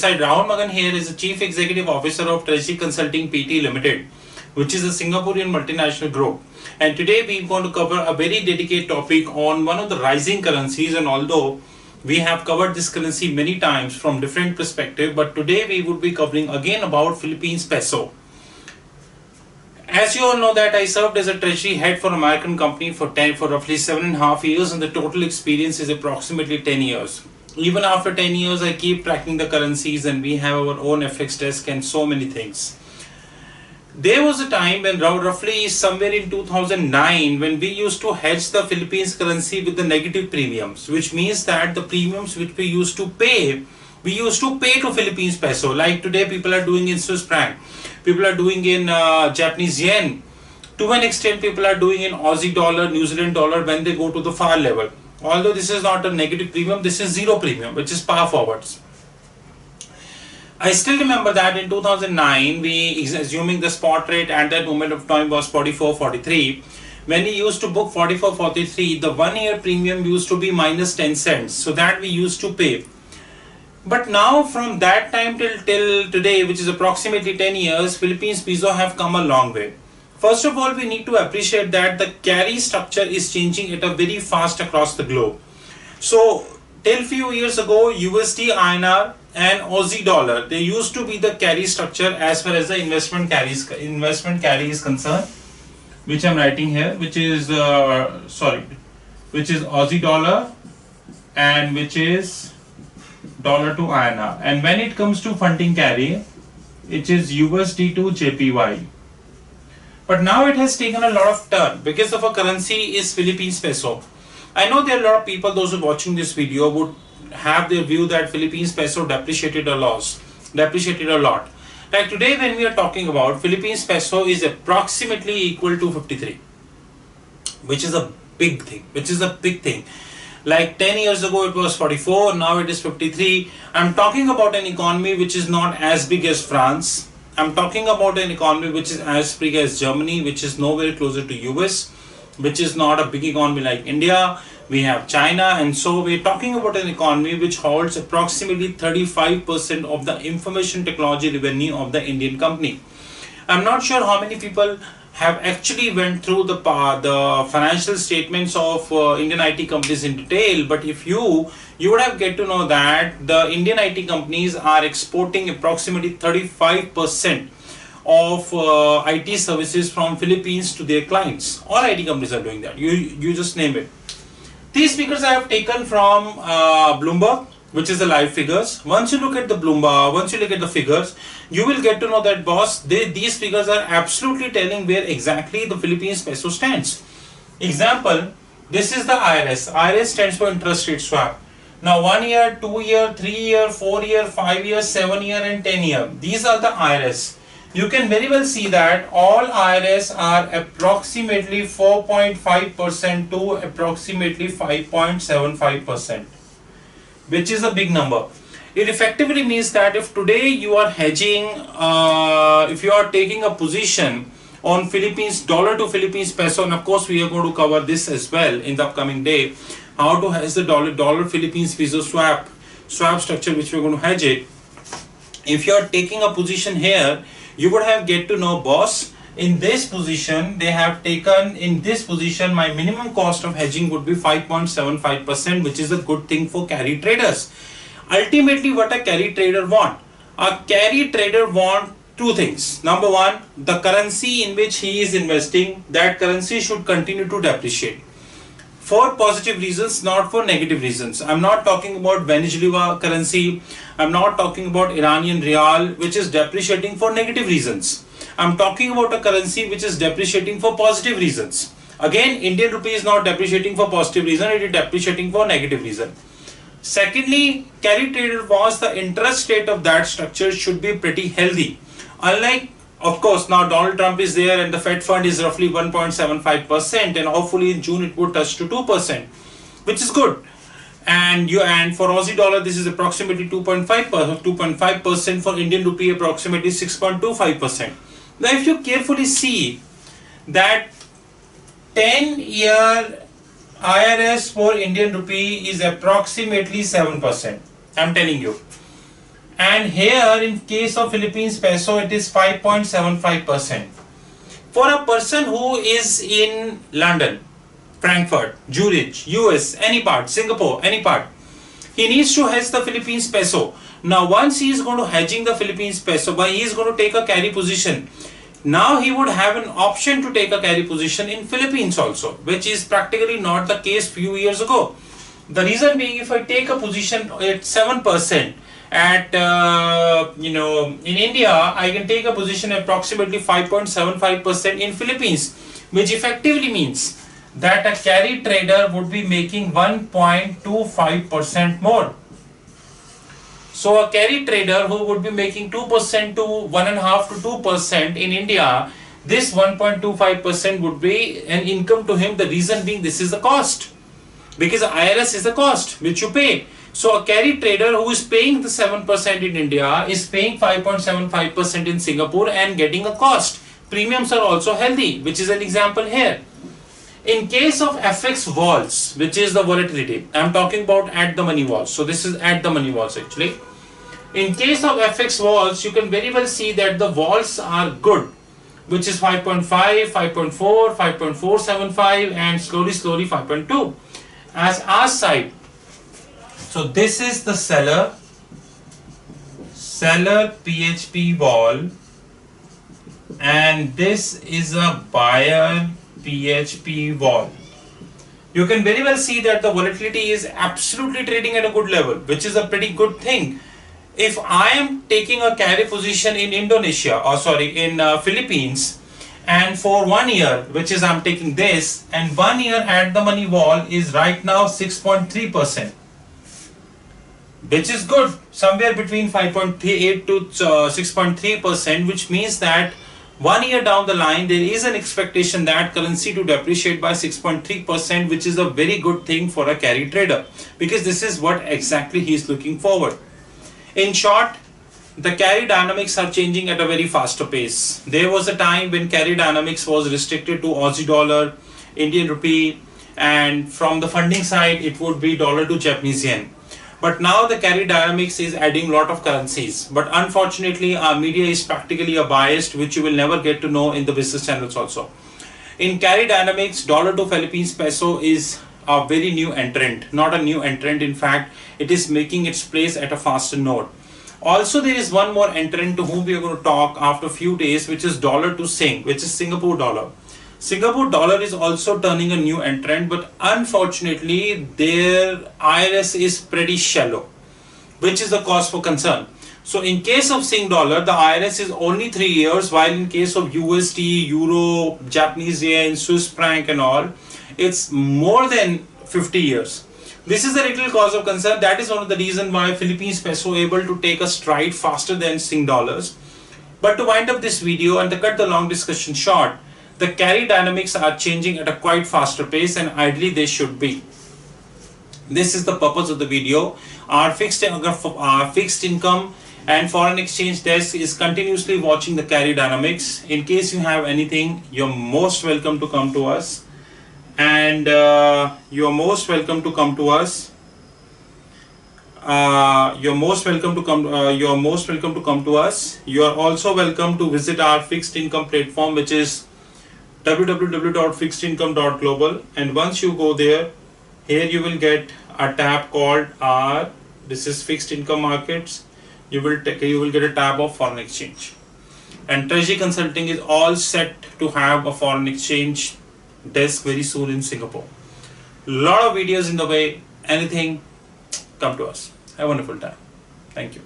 This side Rahul Magan here is the Chief Executive Officer of Treasury Consulting PT Limited, which is a Singaporean multinational group. And today we are going to cover a very dedicated topic on one of the rising currencies. And although we have covered this currency many times from different perspectives, but today we would be covering again about Philippines Peso. As you all know that I served as a treasury head for American company for roughly 7.5 years, and the total experience is approximately 10 years. Even after 10 years, I keep tracking the currencies, and we have our own FX desk and so many things. There was a time when roughly somewhere in 2009 when we used to hedge the Philippines currency with the negative premiums, which means that the premiums which we used to pay to Philippines peso. Like today people are doing in Swiss franc, people are doing in Japanese yen, to an extent people are doing in Aussie dollar, New Zealand dollar when they go to the far level. Although this is not a negative premium, this is zero premium, which is par forwards. I still remember that in 2009, assuming the spot rate at that moment of time was 44.43. When we used to book 44.43, the 1 year premium used to be minus 10 cents. So that we used to pay. But now from that time till today, which is approximately 10 years, Philippines peso have come a long way. First of all, we need to appreciate that the carry structure is changing at a very fast across the globe. So till few years ago, USD, INR and Aussie dollar, they used to be the carry structure as far as the investment carry is concerned, which I'm writing here, which is Aussie dollar and which is dollar to INR. And when it comes to funding carry, it is USD to JPY. But now it has taken a lot of turn because of a currency is Philippines peso. I know there are a lot of people, those who are watching this video, would have their view that Philippines peso depreciated a lot. Like today when we are talking about Philippines peso is approximately equal to 53, which is a big thing. Like 10 years ago it was 44, now it is 53. I'm talking about an economy which is not as big as France. I'm talking about an economy which is as big as Germany, which is nowhere closer to US, which is not a big economy like India. We have China, and so we're talking about an economy which holds approximately 35% of the information technology revenue of the Indian company. I'm not sure how many people have actually went through the financial statements of Indian IT companies in detail, but if you would have get to know that the Indian IT companies are exporting approximately 35% of IT services from Philippines to their clients. All IT companies are doing that. You just name it. These figures I have taken from Bloomberg, which is the live figures. Once you look at the Bloomberg, once you look at the figures, you will get to know that, boss, these figures are absolutely telling where exactly the Philippines peso stands. Example, this is the IRS. IRS stands for interest rate swap. Now 1 year, 2 year, 3 year, 4 year, 5 year, 7 year and 10 year. These are the IRS. You can very well see that all IRS are approximately 4.5% to approximately 5.75%, which is a big number. It effectively means that if today you are hedging, if you are taking a position on Philippines dollar to Philippines peso, and of course we are going to cover this as well in the upcoming day, how to hedge the dollar Philippines peso swap structure, which we are going to hedge it. If you are taking a position here, you would have get to know, boss, in this position they have taken, in this position my minimum cost of hedging would be 5.75%, which is a good thing for carry traders. Ultimately, what a carry trader want? A carry trader want two things. Number one, the currency in which he is investing, that currency should continue to depreciate for positive reasons, not for negative reasons. I'm not talking about Venezuela currency. I'm not talking about Iranian rial, which is depreciating for negative reasons. I'm talking about a currency which is depreciating for positive reasons. Again, Indian rupee is not depreciating for positive reason, it is depreciating for negative reason. Secondly, carry trader wants the interest rate of that structure should be pretty healthy. Unlike, of course, now Donald Trump is there and the Fed fund is roughly 1.75%, and hopefully in June it would touch to 2%, which is good. And for Aussie dollar this is approximately 2.5%, for Indian rupee approximately 6.25%. Now if you carefully see that 10-year IRS for Indian rupee is approximately 7%. I'm telling you. And here in case of Philippines peso, it is 5.75%. For a person who is in London, Frankfurt, Zurich, US, any part, Singapore, any part, he needs to hedge the Philippines peso. Now once he is going to hedging the Philippines peso, but he is going to take a carry position. Now he would have an option to take a carry position in Philippines also, which is practically not the case few years ago. The reason being, if I take a position at 7%, at in India, I can take a position at approximately 5.75% in Philippines, which effectively means that a carry trader would be making 1.25% more. So a carry trader who would be making 2% to 1.5 to 2% in India, this 1.25% would be an income to him. The reason being, this is the cost, because IRS is the cost which you pay. So a carry trader who is paying the 7% in India is paying 5.75% in Singapore and getting a cost. Premiums are also healthy, which is an example here. In case of FX vols, which is the volatility, I am talking about at the money vols. So this is at the money vols actually. In case of FX vols, you can very well see that the vols are good, which is 5.5, 5.4, 5.475 and slowly 5.2. As our side, so this is the seller PHP vol, and this is a buyer PHP vol. You can very well see that the volatility is absolutely trading at a good level, which is a pretty good thing. If I am taking a carry position in Indonesia, or sorry, in Philippines, and for 1 year, which is I'm taking this, and 1 year at the money vol is right now 6.3%, which is good, somewhere between 5.38 to 6.3%, which means that 1 year down the line, there is an expectation that currency to depreciate by 6.3%, which is a very good thing for a carry trader, because this is what exactly he is looking forward. In short, the carry dynamics are changing at a very faster pace. There was a time when carry dynamics was restricted to Aussie dollar, Indian rupee, and from the funding side, it would be dollar to Japanese yen. But now the carry dynamics is adding a lot of currencies. But unfortunately, our media is practically a biased, which you will never get to know in the business channels also. In carry dynamics, dollar to Philippines peso is a very new entrant, not a new entrant. In fact, it is making its place at a faster note. Also, there is one more entrant to whom we are going to talk after a few days, which is dollar to Sing, which is Singapore dollar. Singapore dollar is also turning a new entrant, but unfortunately their IRS is pretty shallow, which is the cause for concern. So in case of Sing dollar, the IRS is only 3 years, while in case of USD, Euro, Japanese yen, Swiss franc and all, it's more than 50 years. This is a little cause of concern. That is one of the reasons why Philippines peso able to take a stride faster than Sing dollars. But to wind up this video and to cut the long discussion short, the carry dynamics are changing at a quite faster pace, and ideally they should be. This is the purpose of the video. Our fixed income and foreign exchange desk is continuously watching the carry dynamics. In case you have anything, you're most welcome to come to us, and you're most welcome to come to us. You're most welcome to come to us. You are also welcome to visit our fixed income platform, which is www.fixedincome.global, and once you go there, here you will get a tab called this is fixed income markets. You will get a tab of foreign exchange, and treasury consulting is all set to have a foreign exchange desk very soon in Singapore. Lot of videos in the way. Anything, come to us. Have a wonderful time. Thank you.